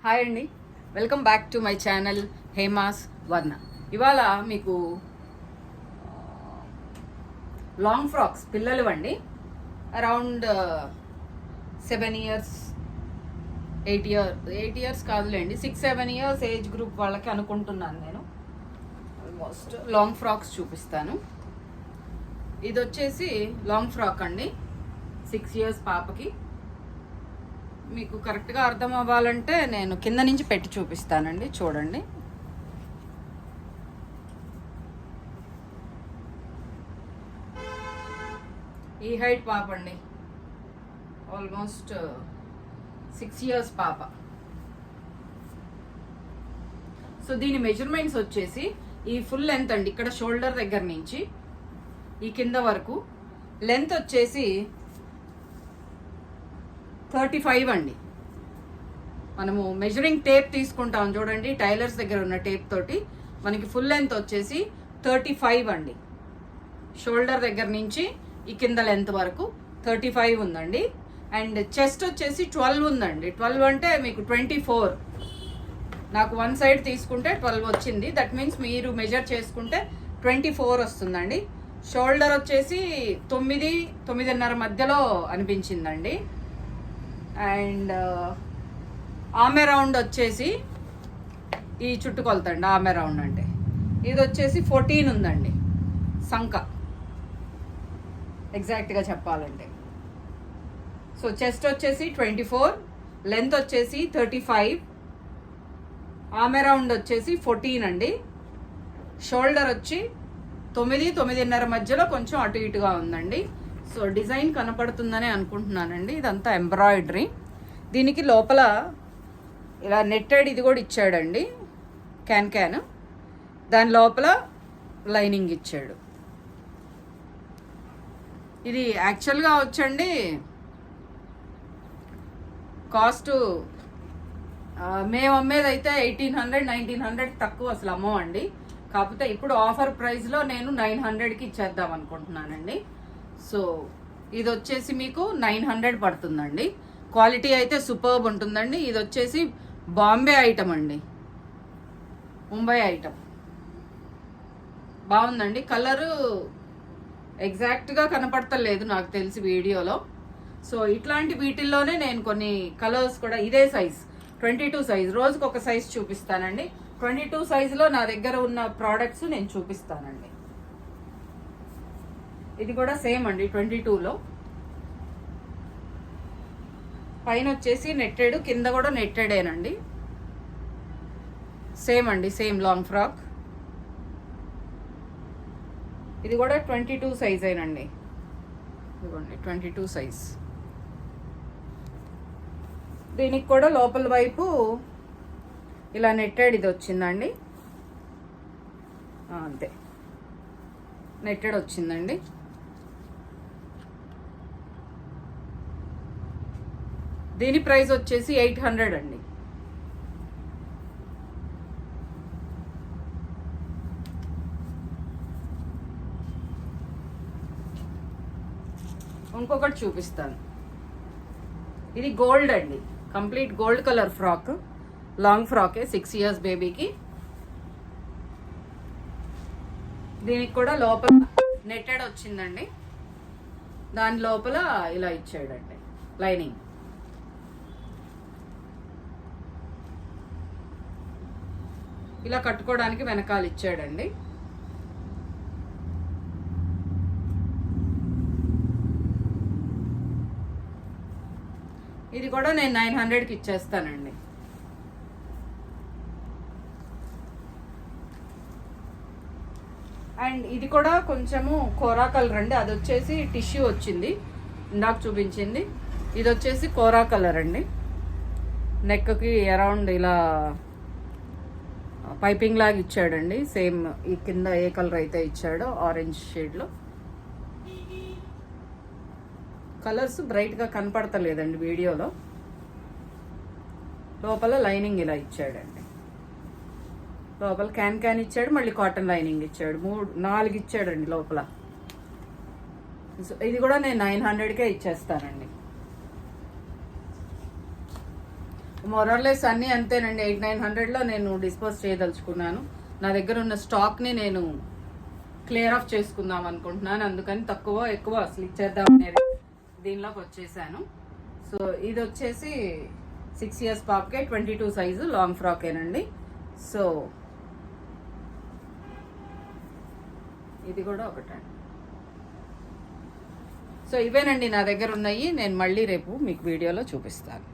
Hi అండి, welcome back to my channel Hema's వర్ణ. ఇవాళ మీకు లాంగ్ ఫ్రాక్స్ పిల్లలు అండి, అరౌండ్ 7 years 8 years కాదులేండి, 6-7 years ఏజ్ గ్రూప్ వాళ్ళకి అనుకుంటున్నాను నేను. ఆల్మోస్ట్ లాంగ్ ఫ్రాక్స్ చూపిస్తాను. ఇది వచ్చేసి లాంగ్ ఫ్రాక్ అండి, 6 years పాపకి. మీకు కరెక్ట్గా అర్థం అవ్వాలంటే నేను కింద నుంచి పెట్టి చూపిస్తానండి, చూడండి. ఈ హైట్ పాప అండి, ఆల్మోస్ట్ 6 years పాప. సో దీని మెజర్మెంట్స్ వచ్చేసి ఈ ఫుల్ లెంత్ అండి, ఇక్కడ షోల్డర్ దగ్గర నుంచి ఈ కింద వరకు లెంత్ వచ్చేసి 35 అండి. మనము మెజరింగ్ టేప్ తీసుకుంటాం చూడండి, టైలర్స్ దగ్గర ఉన్న టేప్ తోటి మనకి ఫుల్ లెంత్ వచ్చేసి 35 అండి. షోల్డర్ దగ్గర నుంచి ఈ కింద లెంత్ వరకు 35 ఉందండి. అండ్ చెస్ట్ వచ్చేసి 12 ఉందండి. 12 అంటే మీకు 24, నాకు వన్ సైడ్ తీసుకుంటే 12 వచ్చింది. దట్ మీన్స్ మీరు మెజర్ చేసుకుంటే 24 వస్తుందండి. షోల్డర్ వచ్చేసి 9-9.5 మధ్యలో అనిపించిందండి. అండ్ ఆమె రౌండ్ వచ్చేసి ఈ చుట్టుకొలతండి, ఆమె రౌండ్ అంటే ఇది వచ్చేసి 14 ఉందండి, సంక ఎగ్జాక్ట్గా చెప్పాలంటే. సో చెస్ట్ వచ్చేసి 24, లెంత్ వచ్చేసి 35, ఆమె రౌండ్ వచ్చేసి 14 అండి. షోల్డర్ వచ్చి 9-9.5 మధ్యలో కొంచెం అటు ఇటుగా ఉందండి. సో డిజైన్ కనపడుతుందని అనుకుంటున్నానండి. ఇదంతా ఎంబ్రాయిడరీ. దీనికి లోపల ఇలా నెట్టెడ్ ఇది కూడా ఇచ్చాడండి, క్యాన్. దాని లోపల లైనింగ్ ఇచ్చాడు. ఇది యాక్చువల్గా వచ్చండి కాస్ట్ మేము అమ్మేదైతే 1800-1900 తక్కువ అసలు అమ్మవండి. కాకపోతే ఇప్పుడు ఆఫర్ ప్రైస్లో నేను 900కి ఇచ్చేద్దాం అనుకుంటున్నానండి. సో ఇది వచ్చేసి మీకు 900 పడుతుందండి. క్వాలిటీ అయితే సూపర్బ్ ఉంటుందండి. ఇది వచ్చేసి బాంబే ఐటమ్ అండి, ముంబై ఐటమ్. బాగుందండి, కలరు ఎగ్జాక్ట్గా కనపడతలేదు నాకు తెలిసి వీడియోలో. సో ఇట్లాంటి వీటిల్లోనే నేను కొన్ని కలర్స్ కూడా ఇదే సైజ్ 22 సైజ్, రోజుకు ఒక సైజ్ చూపిస్తానండి. 22 సైజులో నా దగ్గర ఉన్న ప్రోడక్ట్స్ నేను చూపిస్తానండి. ఇది కూడా సేమ్ అండి, 22లో. పైన వచ్చేసి నెట్టెడ్, కింద కూడా నెట్టెడేనండి. సేమ్ అండి, సేమ్ లాంగ్ ఫ్రాక్. ఇది కూడా 22 సైజ్ ఏనండి, ఇదిగోండి 22 సైజ్. దీనికి కూడా లోపల వైపు ఇలా నెట్టెడ్ ఇది వచ్చిందండి, అంతే నెట్టెడ్ వచ్చిందండి. దీని ప్రైస్ వచ్చేసి 800 అండి. ఇంకొకటి చూపిస్తాను. ఇది గోల్డ్ అండి, complete gold colour frock, long ఫ్రాకే, 6 years బేబీకి. దీనికి కూడా లోపల నెట్టెడ్ వచ్చిందండి, దాని లోపల ఇలా ఇచ్చాడండి లైనింగ్. ఇలా కట్టుకోవడానికి వెనకాల ఇచ్చాడండి. ఇది కూడా నేను 900కి ఇచ్చేస్తానండి. అండ్ ఇది కూడా కొంచెము కోరా కలర్ అండి, అది వచ్చేసి టిష్యూ వచ్చింది, ఇందాక చూపించింది. ఇది వచ్చేసి కోరా కలర్ అండి. నెక్కి అరౌండ్ ఇలా పైపింగ్ లాగా ఇచ్చాడండి. సేమ్ ఈ కింద ఏ కలర్ అయితే ఇచ్చాడో ఆరెంజ్ షేడ్లో. కలర్స్ బ్రైట్గా కనపడతలేదండి వీడియోలో. లోపల లైనింగ్ ఇలా ఇచ్చాడండి, లోపల క్యాన్ ఇచ్చాడు, మళ్ళీ కాటన్ లైనింగ్ ఇచ్చాడు, 4 ఇచ్చాడండి లోపల. ఇది కూడా నేను 900కే ఇచ్చేస్తానండి. మొరర్లెస్ అన్నీ అంతేనండి. 800-900లో నేను డిస్పోజ్ చేయదలుచుకున్నాను. నా దగ్గర ఉన్న స్టాక్ని నేను క్లియర్ ఆఫ్ చేసుకుందాం అనుకుంటున్నాను. అందుకని తక్కువ ఎక్కువ అసలు ఇచ్చేద్దాం అనేది దీనిలోకి వచ్చేసాను. సో ఇది వచ్చేసి 6 years పాపకే 22 సైజు లాంగ్ ఫ్రాకేనండి. సో ఇది కూడా ఒకటండి. సో ఇవేనండి నా దగ్గర ఉన్నాయి. నేను మళ్ళీ రేపు మీకు వీడియోలో చూపిస్తాను.